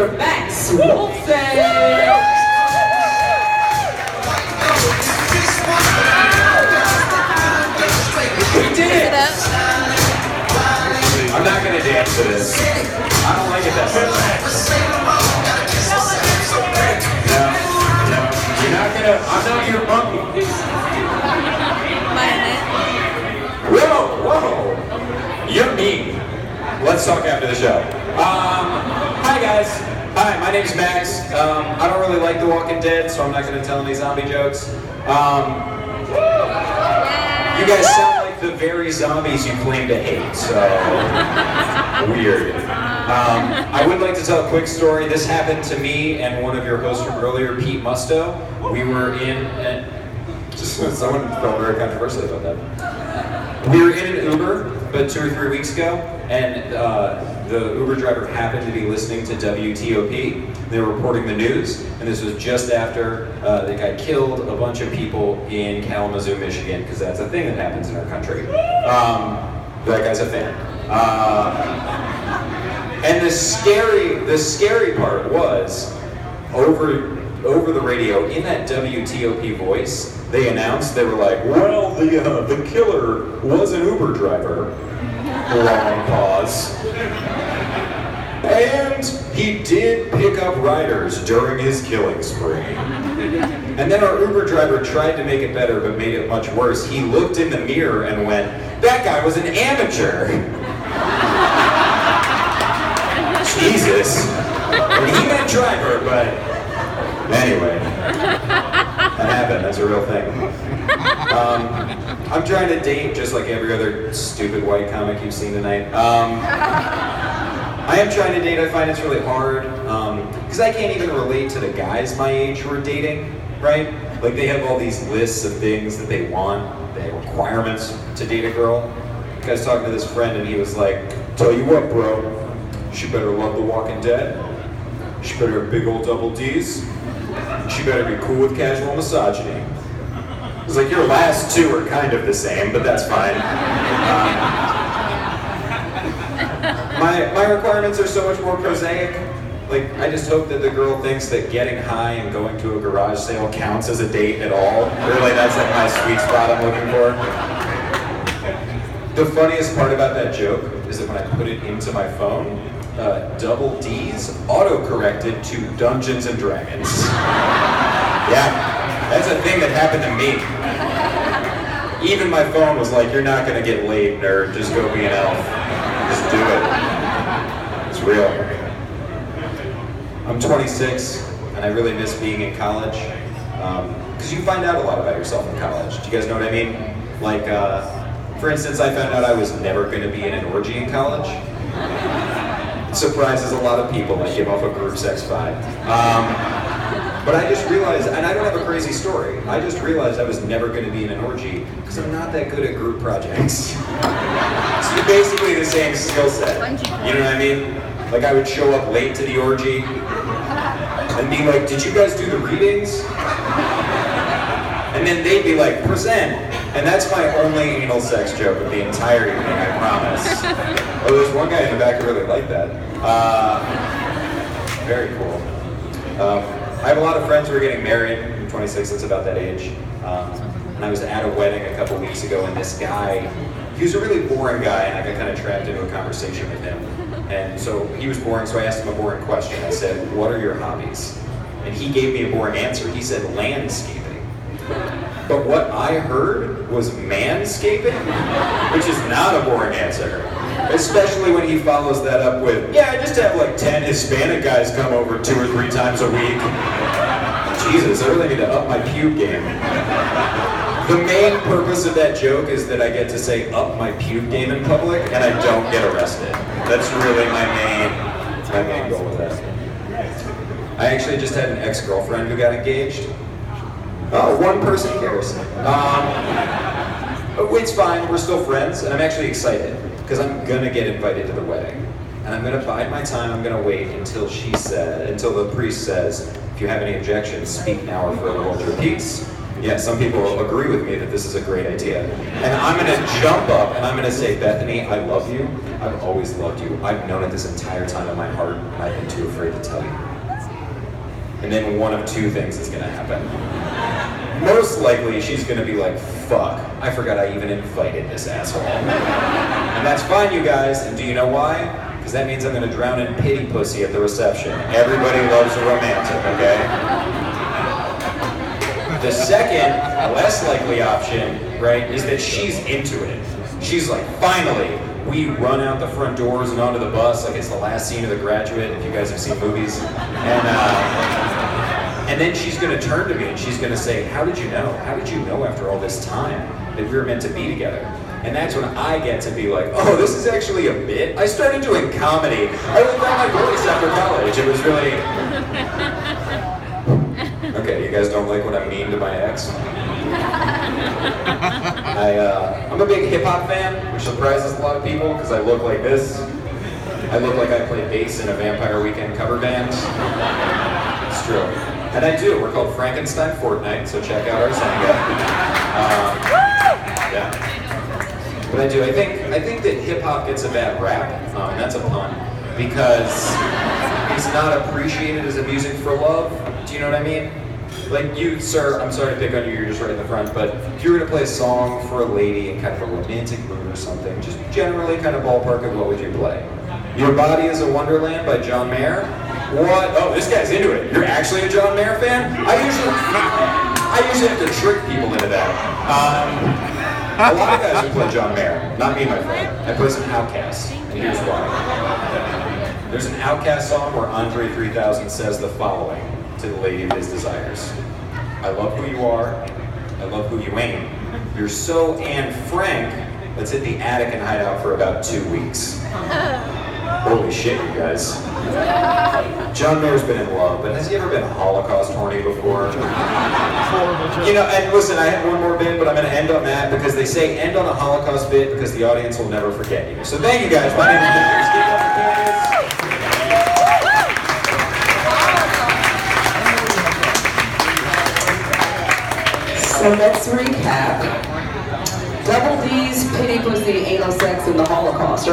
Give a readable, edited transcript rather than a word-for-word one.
Mr. Max Wolfson! We did it! I'm not gonna dance to this. I don't like it that much. No, you're not gonna. I'm not your monkey. Whoa! You're mean. Let's talk after the show. Hi guys. Hi, my name's Max. I don't really like The Walking Dead, so I'm not gonna tell any zombie jokes. You guys sound like the very zombies you claim to hate, so weird. I would like to tell a quick story. This happened to me and one of your hosts from earlier, Pete Musto. We were in, someone felt very controversial about that. We were in an Uber about 2 or 3 weeks ago, and the Uber driver happened to be listening to WTOP. They were reporting the news, and this was just after the guy killed a bunch of people in Kalamazoo, Michigan, because that's a thing that happens in our country. That guy's a fan. And the scary part was, over the radio, in that WTOP voice, they announced, they were like, well, the killer was an Uber driver. Long pause. And he did pick up riders during his killing spree. And then our Uber driver tried to make it better, but made it much worse. He looked in the mirror and went, that guy was an amateur. Jesus. And he meant driver, but anyway. That happened, that's a real thing. I'm trying to date just like every other stupid white comic you've seen tonight. I am trying to date. I find it's really hard because I can't even relate to the guys my age who are dating, right? Like they have all these lists of things that they want, they have requirements to date a girl. I was talking to this friend and he was like, tell you what bro, she better love The Walking Dead, she better have big old double D's, she better be cool with casual misogyny. It's like your last two are kind of the same, but that's fine. My requirements are so much more prosaic. Like, I just hope that the girl thinks that getting high and going to a garage sale counts as a date at all. Really, that's like my sweet spot I'm looking for. The funniest part about that joke is that when I put it into my phone, double D's auto-corrected to Dungeons and Dragons. Yeah. That's a thing that happened to me. Even my phone was like, you're not gonna get laid, nerd. Just go be an elf. Just do it. It's real. I'm 26, and I really miss being in college. Because you find out a lot about yourself in college. Do you guys know what I mean? Like, for instance, I found out I was never gonna be in an orgy in college. It surprises a lot of people. I give off a group sex vibe. But I just realized, and I don't have a crazy story, I just realized I was never going to be in an orgy because I'm not that good at group projects. It's basically the same skill set. You know what I mean? Like I would show up late to the orgy and be like, did you guys do the readings? And then they'd be like, present. And that's my only anal sex joke of the entire evening, I promise. Oh, there's one guy in the back who really liked that. Very cool. I have a lot of friends who are getting married. I'm 26, that's about that age. And I was at a wedding a couple weeks ago, and this guy, he was a really boring guy, and I got kind of trapped into a conversation with him. And so he was boring, so I asked him a boring question. I said, what are your hobbies? And he gave me a boring answer. He said, landscaping. But what I heard was manscaping, which is not a boring answer. Especially when he follows that up with, yeah, I just have like 10 Hispanic guys come over 2 or 3 times a week. Jesus, I really need to up my pube game. The main purpose of that joke is that I get to say up my pube game in public and I don't get arrested. That's really my main goal with that. I actually just had an ex-girlfriend who got engaged. Oh, one person cares. It's fine, we're still friends, and I'm actually excited. Because I'm gonna get invited to the wedding. And I'm gonna bide my time, I'm gonna wait until the priest says, if you have any objections, speak now or forever hold your peace. Yeah, some people agree with me that this is a great idea. And I'm gonna jump up and I'm gonna say, Bethany, I love you. I've always loved you. I've known it this entire time in my heart, and I've been too afraid to tell you. And then one of two things is gonna happen. Most likely, she's gonna be like, fuck, I forgot I even invited this asshole. And that's fine, you guys, and do you know why? Because that means I'm gonna drown in pity pussy at the reception. Everybody loves a romantic, okay? The second, less likely option, right, is that she's into it. She's like, finally, we run out the front doors and onto the bus, like it's the last scene of The Graduate, if you guys have seen movies. And then she's gonna turn to me and she's gonna say, how did you know? How did you know after all this time that we were meant to be together? And that's when I get to be like, oh, this is actually a bit. I started doing comedy. I lived out my voice after college. It was really... Okay, you guys don't like when I'm mean to my ex? I'm a big hip-hop fan, which surprises a lot of people because I look like this. I look like I play bass in a Vampire Weekend cover band. It's true. And I do. We're called Frankenstein Fortnite, so check out our Zanga. Yeah. But I do. I think that hip-hop gets a bad rap, and that's a pun, because it's not appreciated as a music for love. Do you know what I mean? Like you, sir, I'm sorry to pick on you, you're just right in the front, but if you were gonna play a song for a lady in kind of a romantic mood or something, just generally kind of ballpark it, what would you play? Your Body is a Wonderland by John Mayer? What? Oh, this guy's into it. You're actually a John Mayer fan? I usually have to trick people into that. A lot of guys who play John Mayer, not me, my friend. I play some Outkast, and here's why. There's an Outkast song where Andre 3000 says the following to the lady of his desires. I love who you are, I love who you ain't. You're so Anne Frank, let's hit the attic and hide out for about 2 weeks. Holy shit, you guys. John Mayer's been in love, but has he ever been Holocaust horny before? You know, and listen, I have one more bit, but I'm going to end on that because they say end on a Holocaust bit because the audience will never forget you. So thank you guys. My name is Dennis. Keep up the candidates. So let's recap. Double D's, pity pussy, anal sex, and the Holocaust.